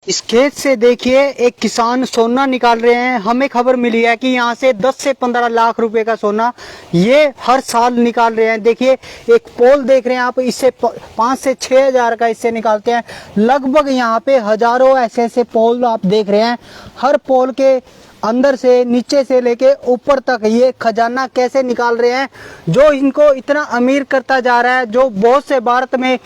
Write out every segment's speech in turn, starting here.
इस खेत से देखिए एक किसान सोना निकाल रहे हैं। हमें खबर मिली है कि यहाँ से 10 से 15 लाख रुपए का सोना ये हर साल निकाल रहे हैं। देखिए एक पोल देख रहे हैं आप, इससे 5 से 6 हजार का इससे निकालते हैं। लगभग यहाँ पे हजारों ऐसे ऐसे पोल आप देख रहे हैं। हर पोल के अंदर से नीचे से लेके ऊपर तक ये खजाना कैसे निकाल रहे हैं, जो इनको इतना अमीर करता जा रहा है। जो बहुत से भारत में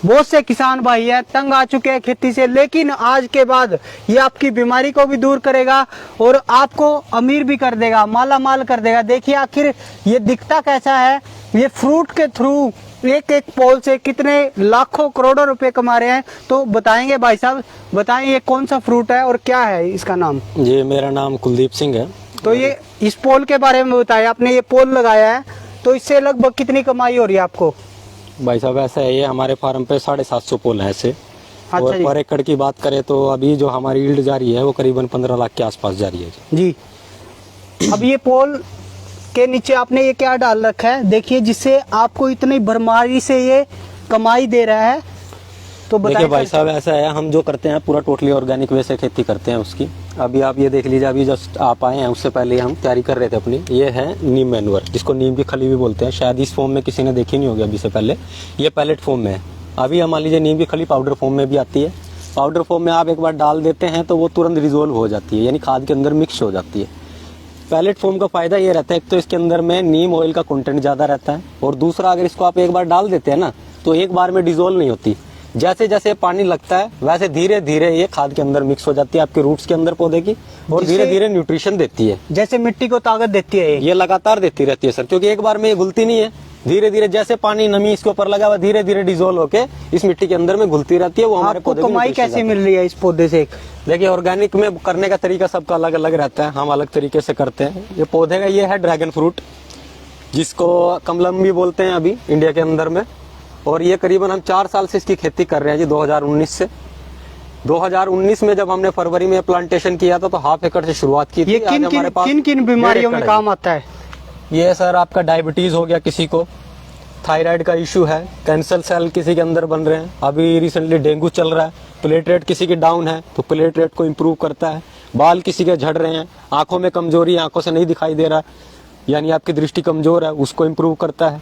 बहुत से किसान भाई हैं तंग आ चुके हैं खेती से, लेकिन आज के बाद ये आपकी बीमारी को भी दूर करेगा और आपको अमीर भी कर देगा, माला माल कर देगा। देखिए आखिर ये दिखता कैसा है। ये फ्रूट के थ्रू एक एक पोल से कितने लाखों करोड़ों रुपए कमा रहे हैं। तो बताएंगे भाई साहब, बताएं ये कौन सा फ्रूट है और क्या है इसका नाम। जी मेरा नाम कुलदीप सिंह है। तो ये इस पोल के बारे में बताया, आपने ये पोल लगाया है तो इससे लगभग कितनी कमाई हो रही है आपको। भाई साहब ऐसा है, ये हमारे फार्म पे 750 पोल है ऐसे। अच्छा और जी। पर एकड़ की बात करें तो अभी जो हमारी यील्ड जा रही है वो करीबन 15 लाख के आसपास जा रही है जी। अब ये पोल के नीचे आपने ये क्या डाल रखा है, देखिए जिससे आपको इतनी भरमारी से ये कमाई दे रहा है। तो देखिए भाई सर। साहब ऐसा है, हम जो करते हैं पूरा टोटली ऑर्गेनिक वे से खेती करते हैं उसकी। अभी आप ये देख लीजिए, अभी जस्ट आप आए हैं उससे पहले हम तैयारी कर रहे थे अपनी। ये है नीम मैन्योर, जिसको नीम की खली भी बोलते हैं। शायद इस फॉर्म में किसी ने देखी नहीं होगी अभी से पहले। ये पैलेट फॉर्म में है। अभी हम मान लीजिए नीम की खली पाउडर फॉर्म में भी आती है। पाउडर फॉर्म में आप एक बार डाल देते हैं तो वो तुरंत रिजोल्व हो जाती है, यानी खाद के अंदर मिक्स हो जाती है। पैलेट फॉर्म का फायदा ये रहता है, एक तो इसके अंदर में नीम ऑयल का कंटेंट ज्यादा रहता है, और दूसरा अगर इसको आप एक बार डाल देते हैं ना तो एक बार में डिजोल्व नहीं होती। जैसे जैसे पानी लगता है वैसे धीरे धीरे ये खाद के अंदर मिक्स हो जाती है आपके रूट्स के अंदर पौधे की, और धीरे धीरे न्यूट्रिशन देती है। जैसे मिट्टी को ताकत देती है ये लगातार देती रहती है सर, क्योंकि एक बार में ये घुलती नहीं है। धीरे धीरे जैसे पानी नमी इसके ऊपर लगा हुआ धीरे धीरे डिजोल्व होके इस मिट्टी के अंदर में घुलती रहती है। वो हमारे आपको पौधे कमाई कैसे मिल रही है इस पौधे से। देखिए ऑर्गेनिक में करने का तरीका सबका अलग अलग रहता है, हम अलग तरीके से करते हैं। ये पौधे का ये है ड्रैगन फ्रूट, जिसको कमलम भी बोलते हैं अभी इंडिया के अंदर में। और ये करीबन हम 4 साल से इसकी खेती कर रहे हैं जी, 2019 से। 2019 में जब हमने फरवरी में प्लांटेशन किया था तो हाफ एकड़ से शुरुआत की थी। ये किन किन बीमारियों में काम आता है। ये सर आपका डायबिटीज हो गया, किसी को थायराइड का इशू है, कैंसर सेल किसी के अंदर बन रहे हैं, अभी रिसेंटली डेंगू चल रहा है, प्लेट रेट किसी की डाउन है तो प्लेट रेट को इम्प्रूव करता है, बाल किसी के झड़ रहे हैं, आंखों में कमजोरी, आंखों से नहीं दिखाई दे रहा यानी आपकी दृष्टि कमजोर है, उसको इम्प्रूव करता है।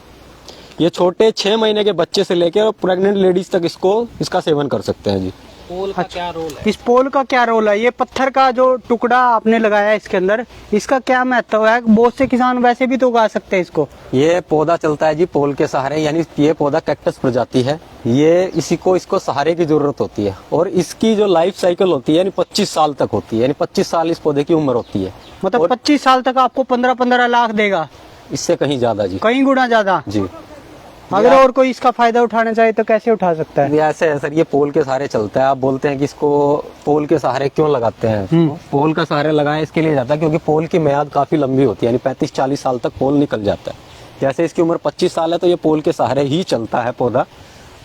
ये छोटे 6 महीने के बच्चे से लेकर और प्रेग्नेंट लेडीज तक इसका सेवन कर सकते हैं जी। पोल का क्या रोल है। इस पोल का क्या रोल है। ये पत्थर का जो टुकड़ा आपने लगाया है इसके अंदर, इसका क्या महत्व है। बहुत से किसान वैसे भी तो उगा सकते हैं इसको। ये पौधा चलता है जी पोल के सहारे, यानी ये पौधा कैक्टस प्रजाति है। ये इसको सहारे की जरूरत होती है, और इसकी जो लाइफ साइकिल होती है यानी 25 साल तक होती है, यानी 25 साल इस पौधे की उम्र होती है। मतलब 25 साल तक आपको 15-15 लाख देगा। इससे कहीं ज्यादा जी, कहीं गुना ज्यादा जी। अगर और कोई इसका फायदा उठाना चाहे तो कैसे उठा सकता है। ये ऐसे है सर, ये पोल के सहारे चलता है। आप बोलते हैं कि इसको पोल के सहारे क्यों लगाते हैं। पोल का सहारे लगाए इसके लिए जाता है क्योंकि पोल की मियाद काफी लंबी होती है, यानी 35-40 साल तक पोल निकल जाता है। जैसे इसकी उम्र 25 साल है तो ये पोल के सहारे ही चलता है पौधा,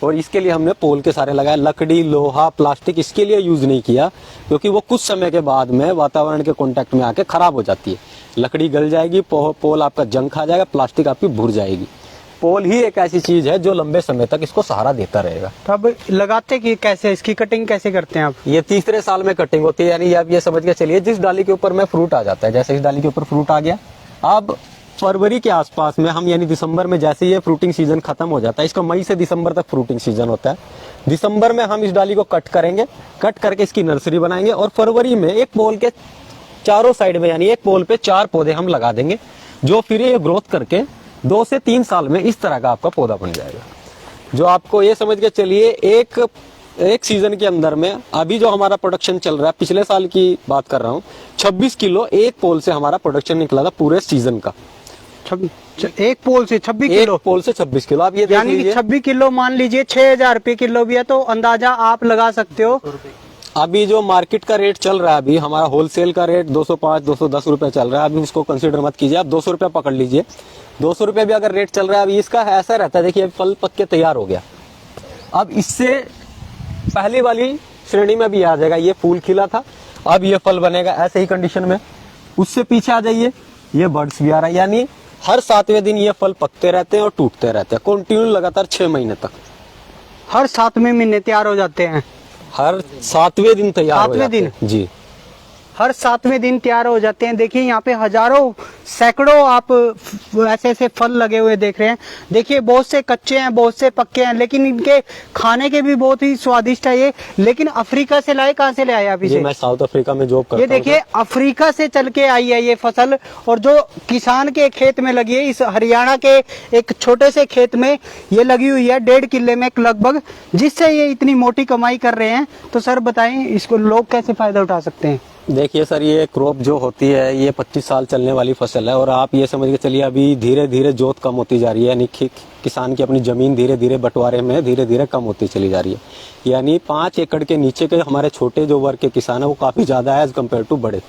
और इसके लिए हमने पोल के सहारे लगाया। लकड़ी, लोहा, प्लास्टिक इसके लिए यूज नहीं किया, क्योंकि वो कुछ समय के बाद में वातावरण के कॉन्टेक्ट में आके खराब हो जाती है। लकड़ी गल जाएगी, पोल आपका जंग खा जाएगा, प्लास्टिक आपकी भुर जाएगी। पोल ही एक ऐसी चीज है जो लंबे समय तक इसको सहारा देता रहेगा। तो अब लगाते कि कैसे, इसकी कटिंग कैसे करते हैं आप। ये तीसरे साल में कटिंग होती है, यानी आप ये समझ के चलिए जिस डाली के ऊपर में फ्रूट आ जाता है, जैसे इस डाली के ऊपर फ्रूट आ गया, अब फरवरी के आसपास में हम यानी दिसंबर में जैसे ये फ्रूटिंग सीजन खत्म हो जाता है, इसका मई से दिसंबर तक फ्रूटिंग सीजन होता है। दिसंबर में हम इस डाली को कट करेंगे, कट करके इसकी नर्सरी बनाएंगे, और फरवरी में एक पोल के चारों साइड में यानी एक पोल पे 4 पौधे हम लगा देंगे, जो फिर ये ग्रोथ करके 2 से 3 साल में इस तरह का आपका पौधा बन जाएगा। जो आपको ये समझ के चलिए एक सीजन के अंदर में अभी जो हमारा प्रोडक्शन चल रहा है, पिछले साल की बात कर रहा हूँ, 26 किलो एक पोल से हमारा प्रोडक्शन निकला था पूरे सीजन का। एक पोल से 26 किलो। एक पोल से 26 किलो। आप ये यानी कि 26 किलो मान लीजिए 6,000 रुपए किलो भी है, तो अंदाजा आप लगा सकते हो। अभी जो मार्केट का रेट चल रहा है, अभी हमारा होलसेल का रेट 205-210 रुपए चल रहा है। अभी उसको कंसीडर मत कीजिए, आप 200 रुपया पकड़ लीजिए। 200 रुपए भी अगर रेट चल रहा है, अभी इसका ऐसा रहता है, देखिए फल पक के तैयार हो गया, अब इससे पहली वाली श्रेणी में भी आ जाएगा। ये फूल खिला था, अब ये फल बनेगा ऐसे ही कंडीशन में। उससे पीछे आ जाइए, ये बर्ड्स भी आ रहा है, यानी हर 7वें दिन ये फल पकते रहते हैं और टूटते रहते हैं कंटिन्यू लगातार 6 महीने तक। हर 7वें महीने तैयार हो जाते हैं। हर 7वें दिन तैयार हो 7वें जाते दिन? हैं जी। हर 7वें दिन तैयार हो जाते हैं। देखिए यहाँ पे हजारों सैकड़ों आप ऐसे ऐसे फल लगे हुए देख रहे हैं। देखिए बहुत से कच्चे हैं, बहुत से पक्के हैं, लेकिन इनके खाने के भी बहुत ही स्वादिष्ट है ये। लेकिन अफ्रीका से लाए, कहाँ से ले आए आप जी इसे? मैं साउथ अफ्रीका में जॉब करता ये हूँ। देखिए अफ्रीका से चल के आई है ये फसल, और जो किसान के खेत में लगी है, इस हरियाणा के एक छोटे से खेत में ये लगी हुई है, 1.5 किले में लगभग, जिससे ये इतनी मोटी कमाई कर रहे हैं। तो सर बताएं इसको लोग कैसे फायदा उठा सकते हैं? देखिए सर, ये क्रॉप जो होती है ये 25 साल चलने वाली फसल है, और आप ये समझ के चलिए अभी धीरे धीरे जोत कम होती जा रही है, यानी कि किसान की अपनी जमीन धीरे धीरे बंटवारे में धीरे धीरे कम होती चली जा रही है। यानी 5 एकड़ के नीचे के हमारे छोटे जो वर्ग के किसान है वो काफी ज्यादा है एज कम्पेयर टू बड़े।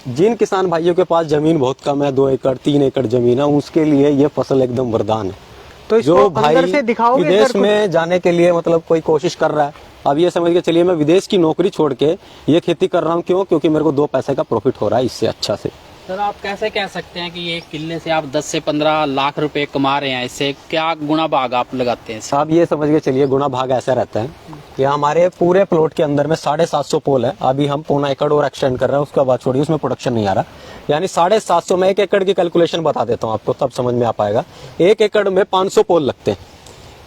जिन किसान भाइयों के पास जमीन बहुत कम है, 2 एकड़ 3 एकड़ जमीन है, उसके लिए ये फसल एकदम वरदान है। तो इसको जो भाई अंदर से दिखाओगे विदेश सर? में जाने के लिए मतलब कोई कोशिश कर रहा है, अब ये समझ के चलिए मैं विदेश की नौकरी छोड़ के ये खेती कर रहा हूँ। क्यों? क्योंकि मेरे को 2 पैसे का प्रॉफिट हो रहा है इससे अच्छा से। सर आप कैसे कह सकते हैं कि ये किले से आप 10 से 15 लाख रुपए कमा रहे हैं? इससे क्या गुना भाग आप लगाते हैं? आप ये समझ के चलिए गुना भाग ऐसा रहता है कि हमारे पूरे प्लॉट के अंदर में 750 पोल है। अभी हम 1.25 एकड़ और एक्सटेंड कर रहे हैं, उसका बात छोड़िए, उसमें प्रोडक्शन नहीं आ रहा। यानी 750 में 1 एकड़ की कैलकुलेशन बता देता हूँ आपको, तब समझ में आ पाएगा। 1 एकड़ में 500 पोल लगते हैं।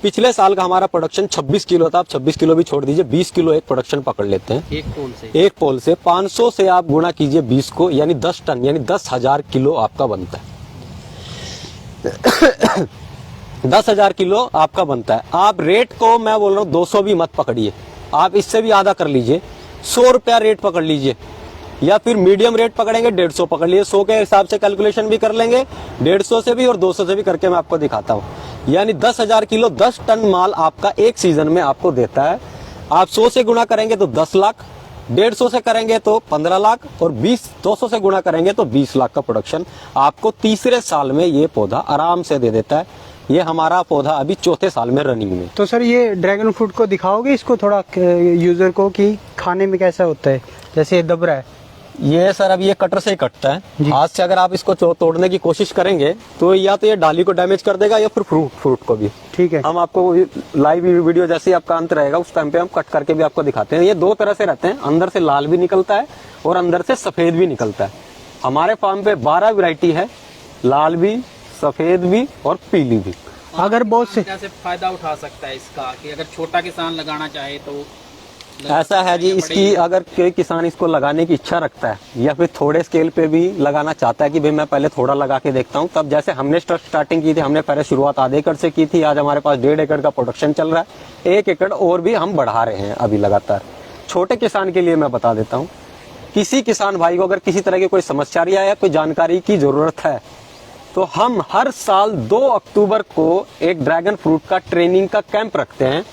पिछले साल का हमारा प्रोडक्शन 26 किलो था। आप 26 किलो भी छोड़ दीजिए, 20 किलो एक प्रोडक्शन पकड़ लेते हैं एक पोल से। एक पोल से। 500 से आप गुणा कीजिए 20 को, यानी 10 टन, यानी 10,000 किलो आपका बनता है। 10,000 किलो आपका बनता है। आप रेट को मैं बोल रहा हूँ 200 भी मत पकड़िए, आप इससे भी आधा कर लीजिए, 100 रुपया रेट पकड़ लीजिए, या फिर मीडियम रेट पकड़ेंगे 150 पकड़ लीजिए। 100 के हिसाब से कैलकुलेशन भी कर लेंगे, 150 से भी और 200 से भी करके मैं आपको दिखाता हूँ। यानी 10,000 किलो 10 टन माल आपका एक सीजन में आपको देता है। आप 100 से गुणा करेंगे तो 10 लाख, 150 से करेंगे तो 15 लाख, और 200 से गुणा करेंगे तो 20 लाख का प्रोडक्शन आपको तीसरे साल में ये पौधा आराम से दे देता है। ये हमारा पौधा अभी 4थे साल में रनिंग में। तो सर ये ड्रैगन फ्रूट को दिखाओगे इसको थोड़ा यूजर को कि खाने में कैसा होता है? जैसे ये दब रहा है ये सर अब ये कटर से ही कटता है। हाथ से अगर आप इसको तोड़ने की कोशिश करेंगे तो या तो ये डाली को डैमेज कर देगा या फिर फ्रूट को भी। ठीक है, हम आपको लाइव वीडियो जैसे ही आपका अंत रहेगा उस टाइम पे हम कट करके भी आपको दिखाते हैं। ये 2 तरह से रहते हैं, अंदर से लाल भी निकलता है और अंदर से सफेद भी निकलता है। हमारे फार्म पे 12 वैरायटी है, लाल भी, सफेद भी और पीली भी। अगर बहुत से कैसे फायदा उठा सकता है इसका, कि अगर छोटा किसान लगाना चाहे तो? ऐसा है जी, इसकी अगर कोई किसान इसको लगाने की इच्छा रखता है या फिर थोड़े स्केल पे भी लगाना चाहता है कि भाई मैं पहले थोड़ा लगा के देखता हूँ, तब जैसे हमने स्टार्टिंग की थी, हमने पहले शुरुआत आधे एकड़ से की थी। आज हमारे पास 1.5 एकड़ का प्रोडक्शन चल रहा है, 1 एकड़ और भी हम बढ़ा रहे हैं अभी लगातार। छोटे किसान के लिए मैं बता देता हूँ, किसी किसान भाई को अगर किसी तरह की कोई समस्या या कोई जानकारी की जरूरत है तो हम हर साल 2 अक्टूबर को एक ड्रैगन फ्रूट का ट्रेनिंग का कैंप रखते हैं,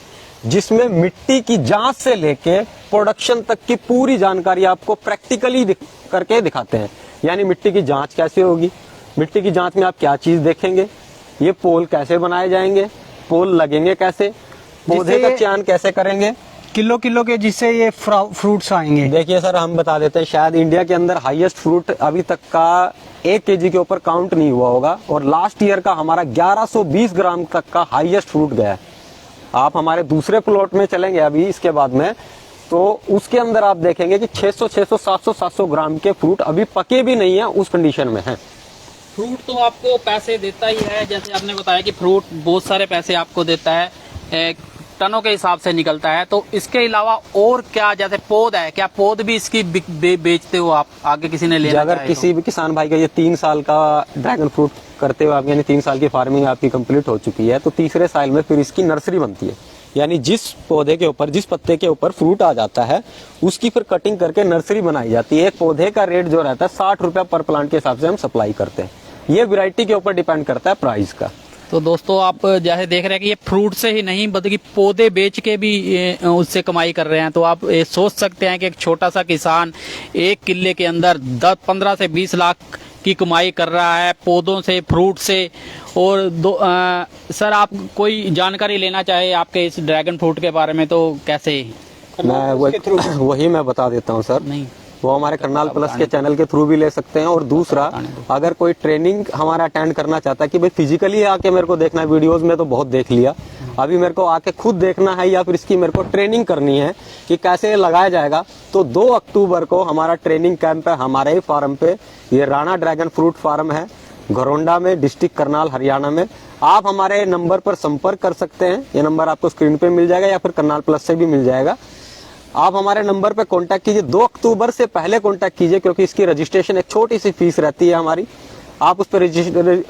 जिसमें मिट्टी की जांच से लेके प्रोडक्शन तक की पूरी जानकारी आपको प्रैक्टिकली करके दिखाते हैं। यानी मिट्टी की जांच कैसे होगी, मिट्टी की जांच में आप क्या चीज देखेंगे, ये पोल कैसे बनाए जाएंगे, पोल लगेंगे कैसे, पौधे का चयन कैसे करेंगे, किलो किलो के जिससे ये फ्रूट्स आएंगे। देखिए सर, हम बता देते हैं, शायद इंडिया के अंदर हाईएस्ट फ्रूट अभी तक का 1 केजी के ऊपर काउंट नहीं हुआ होगा, और लास्ट ईयर का हमारा 1120 ग्राम तक का हाईएस्ट फ्रूट गया है। आप हमारे दूसरे प्लॉट में चलेंगे अभी इसके बाद में, तो उसके अंदर आप देखेंगे कि 600, 700 ग्राम के फ्रूट अभी पके भी नहीं है, उस कंडीशन में है। फ्रूट तो आपको पैसे देता ही है, जैसे आपने बताया कि फ्रूट बहुत सारे पैसे आपको देता है, टनों के हिसाब से निकलता है। तो इसके अलावा और क्या, जैसे पौध है, क्या पौध भी इसकी बेचते हो आप, आगे किसी ने लेना अगर चाहे किसी भी किसान भाई का ये 3 साल का ड्रैगन फ्रूट करते हुए आप, यानी 3 साल की फार्मिंग आपकी कंप्लीट हो चुकी है, तो तीसरे साल में फिर इसकी नर्सरी बनती है। यानी जिस पौधे के ऊपर, जिस पत्ते के ऊपर फ्रूट आ जाता है, उसकी फिर कटिंग करके नर्सरी बनाई जाती है। एक पौधे का रेट जो रहता है 60 रुपया पर प्लांट के हिसाब से हम सप्लाई करते हैं। ये वैरायटी के ऊपर डिपेंड करता है प्राइस का। तो दोस्तों आप जैसे देख रहे हैं कि ये फ्रूट से ही नहीं बल्कि पौधे बेच के भी उससे कमाई कर रहे हैं। तो आप ये सोच सकते हैं कि एक छोटा सा किसान 1 किले के अंदर 15 से 20 लाख की कमाई कर रहा है पौधों से, फ्रूट से। और सर आप कोई जानकारी लेना चाहे आपके इस ड्रैगन फ्रूट के बारे में तो कैसे? मैं वही मैं बता देता हूँ सर। नहीं वो हमारे करनाल प्लस के चैनल के थ्रू भी ले सकते हैं। और दूसरा, अगर कोई ट्रेनिंग हमारा अटेंड करना चाहता है कि भाई फिजिकली आके मेरे को देखना है, वीडियोस में तो बहुत देख लिया, अभी मेरे को आके खुद देखना है या फिर इसकी मेरे को ट्रेनिंग करनी है कि कैसे लगाया जाएगा, तो 2 अक्टूबर को हमारा ट्रेनिंग कैंप है हमारे ही फार्म पे। ये राणा ड्रैगन फ्रूट फार्म है घरोंडा में, डिस्ट्रिक्ट करनाल, हरियाणा में। आप हमारे नंबर पर संपर्क कर सकते हैं, ये नंबर आपको स्क्रीन पे मिल जाएगा या फिर करनाल प्लस से भी मिल जाएगा। आप हमारे नंबर पे कांटेक्ट कीजिए। 2 अक्टूबर से पहले कांटेक्ट कीजिए, क्योंकि इसकी रजिस्ट्रेशन एक छोटी सी फीस रहती है हमारी। आप उस पर रजिस्टर